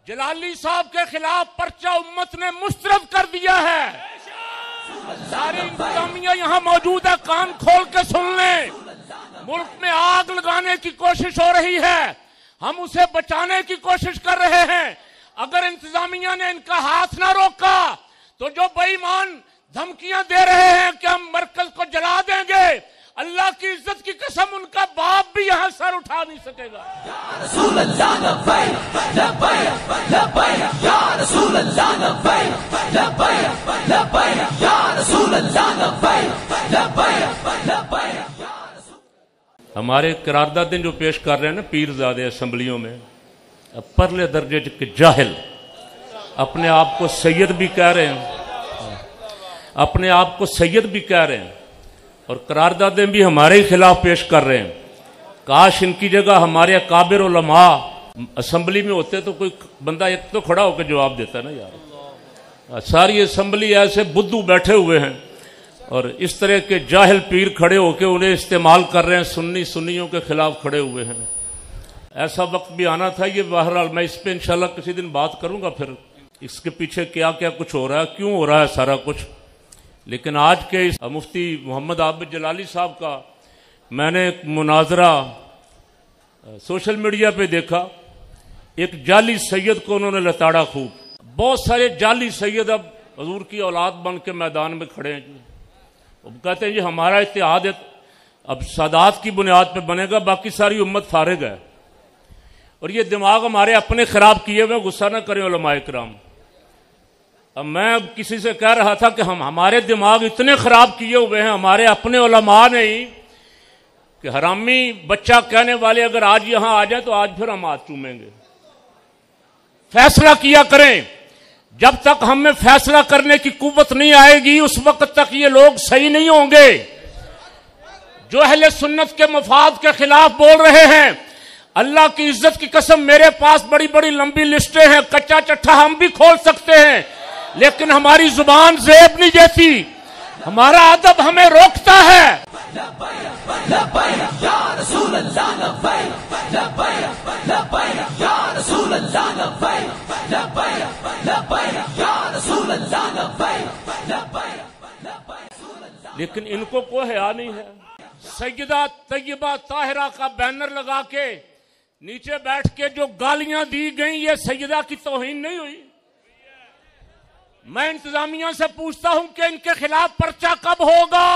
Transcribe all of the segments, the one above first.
जलाली साहब के खिलाफ पर्चा उम्मत ने मुस्तरद कर दिया है। सारी इंतजामिया यहाँ मौजूद है, कान खोल के सुन लें। मुल्क में आग लगाने की कोशिश हो रही है, हम उसे बचाने की कोशिश कर रहे हैं। अगर इंतजामिया ने इनका हाथ ना रोका तो जो बेईमान धमकियां दे रहे हैं कि हम मरकज को जला देंगे, अल्लाह की इज्जत की कसम उनका बाप भी यहां सर उठा नहीं सकेगा। हमारे करारदादे जो पेश कर रहे हैं ना पीरजादे असम्बलियों में, परले दर्जे के जाहिल अपने आप को सैयद भी कह रहे हैं, अपने आप को सैयद भी कह रहे हैं और करारदादे भी हमारे ही खिलाफ पेश कर रहे हैं। काश इनकी जगह हमारे काबिर उलमा असम्बली में होते तो कोई बंदा एक तो खड़ा होकर जवाब देता ना यार। सारी असम्बली ऐसे बुद्धू बैठे हुए हैं और इस तरह के जाहिल पीर खड़े होकर उन्हें इस्तेमाल कर रहे हैं, सुन्नियों के खिलाफ खड़े हुए हैं। ऐसा वक्त भी आना था। ये बहरहाल मैं इस पे इंशाल्लाह किसी दिन बात करूंगा, फिर इसके पीछे क्या क्या कुछ हो रहा है, क्यों हो रहा है सारा कुछ। लेकिन आज के इस मुफ्ती मोहम्मद आबिद जलाली साहब का मैंने एक मुनाजरा सोशल मीडिया पे देखा। एक जाली सैयद को उन्होंने लताड़ा खूब। बहुत सारे जाली सैयद अब हजूर की औलाद बन के मैदान में खड़े हैं। अब कहते हैं जी हमारा इत्तेहाद अब सादात की बुनियाद पे बनेगा, बाकी सारी उम्मत फारिग है। और ये दिमाग हमारे अपने खराब किए हुए, गुस्सा ना करें उलमाए किराम। अब मैं किसी से कह रहा था कि हमारे दिमाग इतने खराब किए हुए हैं हमारे अपने उलमा ने ही कि हरामी बच्चा कहने वाले अगर आज यहां आ जाए तो आज फिर हम हाथ चूमेंगे। फैसला किया करें। जब तक हमें फैसला करने की कुव्वत नहीं आएगी उस वक्त तक ये लोग सही नहीं होंगे। जो अहले सुन्नत के मफाद के खिलाफ बोल रहे हैं, अल्लाह की इज्जत की कसम मेरे पास बड़ी बड़ी लंबी लिस्टें हैं, कच्चा चट्ठा हम भी खोल सकते हैं, लेकिन हमारी जुबान ज़ेब नहीं देती, हमारा अदब हमें रोकता है। लेकिन इनको कोई हया नहीं है। सैयदा तैयबा ताहिरा का बैनर लगा के नीचे बैठ के जो गालियां दी गई, ये सैयदा की तौहीन नहीं हुई? मैं इंतजामिया से पूछता हूं कि इनके खिलाफ पर्चा कब होगा?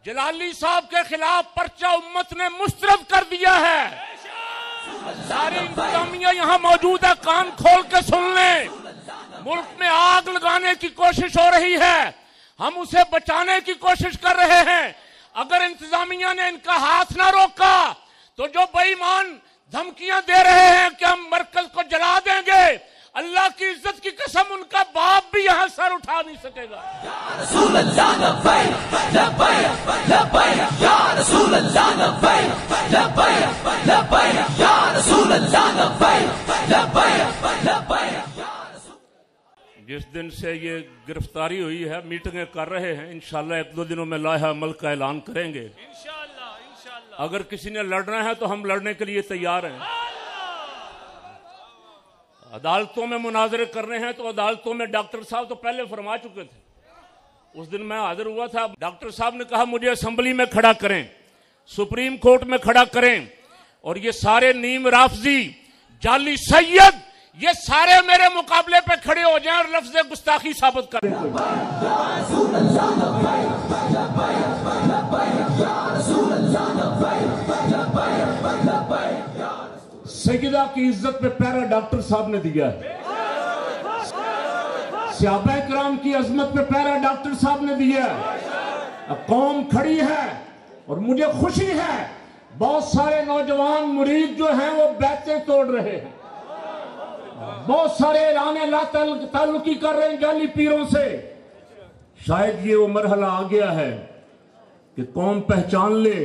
जलाली साहब के खिलाफ पर्चा उम्मत ने मुस्तरद कर दिया है। सारी इंतजामिया यहां मौजूद है, कान खोल के सुन लें। मुल्क में आग लगाने की कोशिश हो रही है, हम उसे बचाने की कोशिश कर रहे हैं। अगर इंतजामिया ने इनका हाथ ना रोका तो जो बेईमान धमकियां दे रहे हैं कि हम मरकज को जला देंगे, अल्लाह की इज्जत की कसम उनका बाप भी यहां सर उठा नहीं सकेगा। जिस दिन से ये गिरफ्तारी हुई है, मीटिंगें कर रहे हैं, इंशाल्लाह एक दो दिनों में लाहा अमल का ऐलान करेंगे। इंशाल्लाह अगर किसी ने लड़ना है तो हम लड़ने के लिए तैयार हैं। अदालतों में मुनाजरे करने हैं तो अदालतों में डॉक्टर साहब तो पहले फरमा चुके थे। उस दिन मैं हाजिर हुआ था, डॉक्टर साहब ने कहा मुझे असेंबली में खड़ा करें, सुप्रीम कोर्ट में खड़ा करें, और ये सारे नीम राफजी जाली सैयद ये सारे मेरे मुकाबले पे खड़े हो जाएं और लफ्ज़ गुस्ताखी साबित करें। सैयदा की इज्जत पे पहरा डॉक्टर साहब ने दिया है, सहाबा किराम की अजमत पे पहरा डॉक्टर साहब ने दिया है। अब कौम खड़ी है और मुझे खुशी है, बहुत सारे नौजवान मुरीद जो हैं वो बैतें तोड़ रहे हैं, बहुत सारे ऐलाने ला ताल्लुकी कर रहे हैं जाली पीरों से। शायद ये वो मरहला आ गया है कि कौम पहचान ले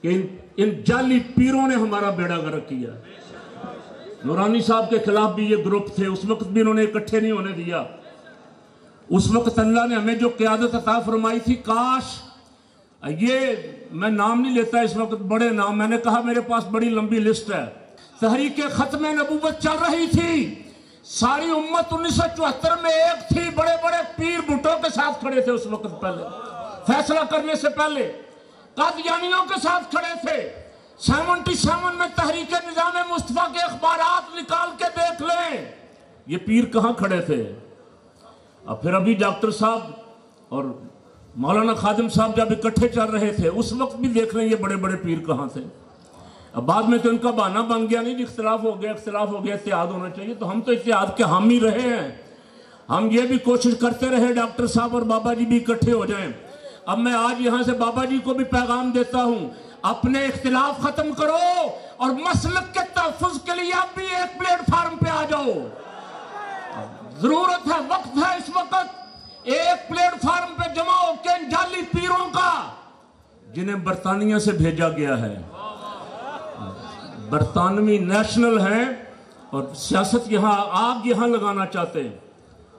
कि इन जाली पीरों ने हमारा बेड़ा गर्क किया। नूरानी साहब के खिलाफ भी ये ग्रुप थे, उस वक्त भी इन्होंने इकट्ठे नहीं होने दिया। उस वक्त अल्लाह ने हमें जो क़यादत अता फरमाई थी, काश ये मैं नाम नहीं लेता इस वक्त, बड़े नाम, मैंने कहा मेरे पास बड़ी लंबी लिस्ट है। तहरीक खत्म नबूवत चल रही थी, सारी उम्मत 1974 में एक थी, बड़े बड़े पीर भुट्टो के साथ खड़े थे उस वक्त, पहले फैसला करने से पहले कादियानियों के साथ खड़े थे। 77 में तहरीक निजाम मुस्तफा के अखबारात निकाल के देख लें, ये पीर कहां खड़े थे। अब फिर अभी डॉक्टर साहब और मौलाना खादिम साहब जब इकट्ठे चल रहे थे उस वक्त भी देख लें ये बड़े बड़े पीर कहां थे। अब बाद में तो इनका बहाना बन गया, नहीं इख्तिलाफ हो गया इत्तेहाद होना चाहिए, तो हम तो इत्तेहाद के हामी रहे हैं। हम ये भी कोशिश करते रहे डॉक्टर साहब और बाबा जी भी इकट्ठे हो जाएं। अब मैं आज यहां से बाबा जी को भी पैगाम देता हूं, अपने इख्तिलाफ खत्म करो और मसलक के तहफ़्फ़ुज़ के लिए आप भी एक प्लेटफार्म पे आ जाओ। जरूरत है, वक्त है इस वक्त एक प्लेटफार्म पे जमा होकर इन जाली पीरों का, जिन्हें बरतानिया से भेजा गया है, बरतानवी नेशनल हैं और सियासत आग यहां लगाना चाहते हैं।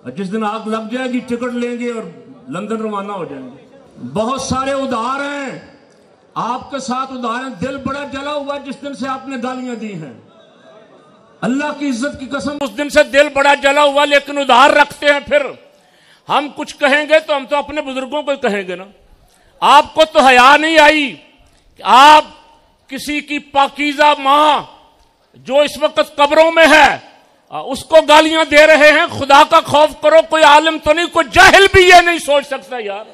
और जिस दिन आग लग जाएगी टिकट लेंगे और लंदन रवाना हो जाएंगे। बहुत सारे उदार हैं आपके साथ, उदार हैं। दिल बड़ा जला हुआ जिस दिन से आपने गालियां दी हैं, अल्लाह की इज्जत की कसम, उस दिन से दिल बड़ा जला हुआ, लेकिन उधार रखते हैं। फिर हम कुछ कहेंगे तो हम तो अपने बुजुर्गों को कहेंगे ना। आपको तो हया नहीं आई कि आप किसी की पाकीज़ा मां जो इस वक्त कब्रों में है उसको गालियां दे रहे हैं। खुदा का खौफ करो, कोई आलिम तो नहीं, कोई जाहिल भी ये नहीं सोच सकता यार,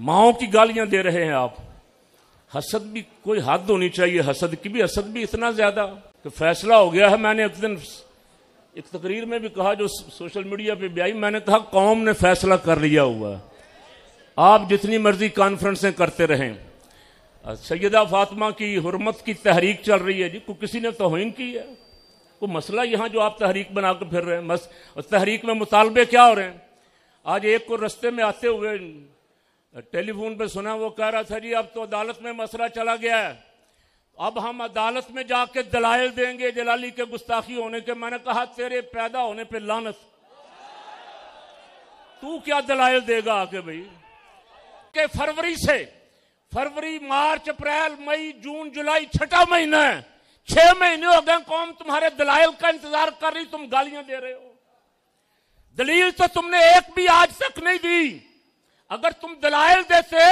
माओं की गालियां दे रहे हैं आप। हसद भी कोई हद होनी चाहिए, हसद की भी, हसद भी इतना ज्यादा कि फैसला हो गया है। मैंने एक दिन एक तकरीर में भी कहा जो सोशल मीडिया पे भी आई, मैंने कहा कौम ने फैसला कर लिया हुआ, आप जितनी मर्जी कॉन्फ्रेंसें करते रहें। सैयदा फातिमा की हुर्मत की तहरीक चल रही है जी, को किसी ने तौहीन की है? कोई मसला यहां जो आप तहरीक बना कर फिर रहे हैं? और तहरीक में मुतालबे क्या हो रहे हैं? आज एक को रस्ते में आते हुए टेलीफोन पे सुना, वो कह रहा था जी अब तो अदालत में मसला चला गया है, अब हम अदालत में जाके दलाइल देंगे जलाली के गुस्ताखी होने के। मैंने कहा तेरे पैदा होने पे लानत, तू क्या दलाइल देगा आके भाई? के फरवरी मार्च अप्रैल मई जून जुलाई 6 महीना है, 6 महीने हो गए कौम तुम्हारे दलाइल का इंतजार कर रही, तुम गालियां दे रहे हो। दलील तो तुमने एक भी आज तक नहीं दी। अगर तुम दलाइल देते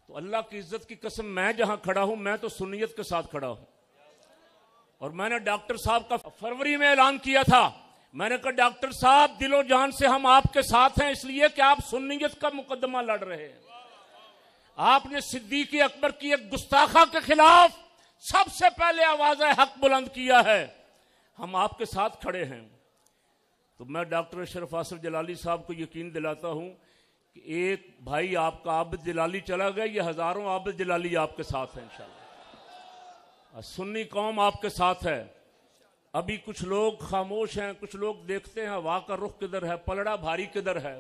तो अल्लाह की इज्जत की कसम, मैं जहां खड़ा हूं मैं तो सुन्नियत के साथ खड़ा हूं। और मैंने डॉक्टर साहब का फरवरी में ऐलान किया था, मैंने कहा डॉक्टर साहब दिलो जान से हम आपके साथ हैं, इसलिए कि आप सुन्नियत का मुकदमा लड़ रहे हैं। आपने सिद्दीक अकबर की एक गुस्ताखा के खिलाफ सबसे पहले आवाज़ हक बुलंद किया है, हम आपके साथ खड़े हैं। तो मैं डॉक्टर अशरफ आसिफ जलाली साहब को यकीन दिलाता हूं कि एक भाई आपका आबिद जलाली चला गया, ये हजारों आबिद जलाली आपके साथ हैं इंशाल्लाह। सुन्नी कौम आपके साथ है। अभी कुछ लोग खामोश हैं, कुछ लोग देखते हैं हवा का रुख किधर है, पलड़ा भारी किधर है।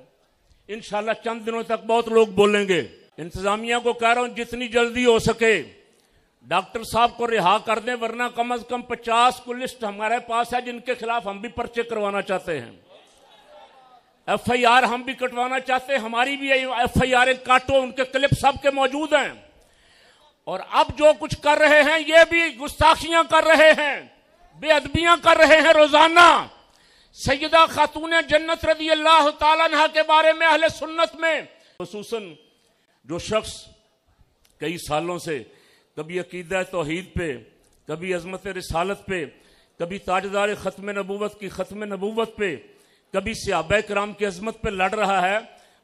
इंशाल्लाह चंद दिनों तक बहुत लोग बोलेंगे। इंतजामिया को कह रहा हूं जितनी जल्दी हो सके डॉक्टर साहब को रिहा कर दें, वरना कम से कम 50 को लिस्ट हमारे पास है जिनके खिलाफ हम भी पर्चे करवाना चाहते हैं, FIR हम भी कटवाना चाहते हैं। हमारी भी FIR काटो, उनके क्लिप सबके मौजूद हैं। और अब जो कुछ कर रहे हैं ये भी गुस्ताखियां कर रहे हैं, बेअदबियां कर रहे हैं रोजाना। सैयदा खातून जन्नत रज़ी अल्लाह तआला अन्हा के बारे में अहले सुन्नत में खुसूसन जो शख्स कई सालों से कभी अकीदा तौहीद पे, कभी अजमत रिसालत पे, कभी ताजदार खत्म नबूवत की खत्म नबूवत पे, कभी सहाबा किराम की अजमत पे लड़ रहा है,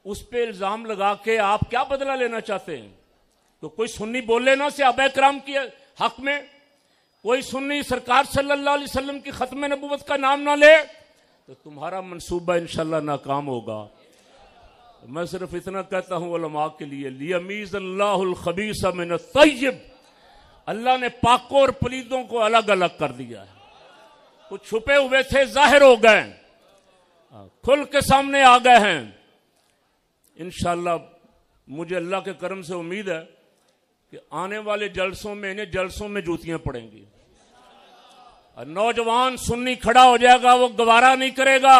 उस पे इल्जाम लगा के आप क्या बदला लेना चाहते हैं? तो कोई सुन्नी बोले ना सहाबा किराम के हक में, कोई सुन्नी सरकार सल्लल्लाहु अलैहि वसल्लम की खत्म नबूवत का नाम ना ले, तो तुम्हारा मंसूबा इंशाल्लाह नाकाम होगा। मैं सिर्फ इतना कहता हूं उलमा के लिए, लियमीज़ अल्लाहुल खबीसा मिन तय्यब, अल्लाह ने पाकों और पलीदों को अलग अलग कर दिया है। कुछ छुपे हुए थे जाहिर हो गए, खुल के सामने आ गए हैं। इंशाल्लाह मुझे अल्लाह के करम से उम्मीद है कि आने वाले जलसों में इन्हें जलसों में जूतियां पड़ेंगी। नौजवान सुन्नी खड़ा हो जाएगा, वो गवारा नहीं करेगा,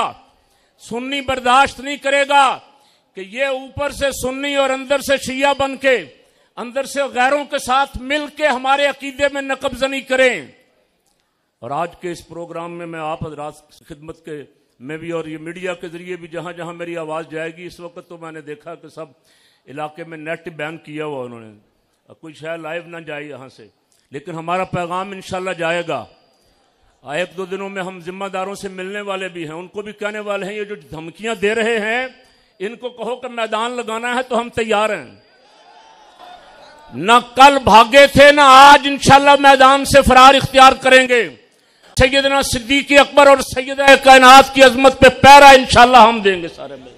सुन्नी बर्दाश्त नहीं करेगा कि ये ऊपर से सुन्नी और अंदर से शिया बन के, अंदर से गैरों के साथ मिल के हमारे अकीदे में नकबजनी करें। और आज के इस प्रोग्राम में मैं आप हजरात की खिदमत के में भी और ये मीडिया के जरिए भी जहाँ जहाँ मेरी आवाज़ जाएगी, इस वक्त तो मैंने देखा कि सब इलाके में नेट बैन किया हुआ उन्होंने, कोई शायद लाइव ना जाए यहाँ से, लेकिन हमारा पैगाम इंशाल्लाह जाएगा। एक दो दिनों में हम जिम्मेदारों से मिलने वाले भी हैं, उनको भी कहने वाले हैं ये जो धमकियां दे रहे हैं इनको कहो कि मैदान लगाना है तो हम तैयार हैं। न कल भागे थे न आज इंशाल्लाह मैदान से फरार इख्तियार करेंगे। सैयदना सिद्दीक़ अकबर और सैयदा कायनात की अजमत पे पैरा इंशाल्लाह हम देंगे सारे में।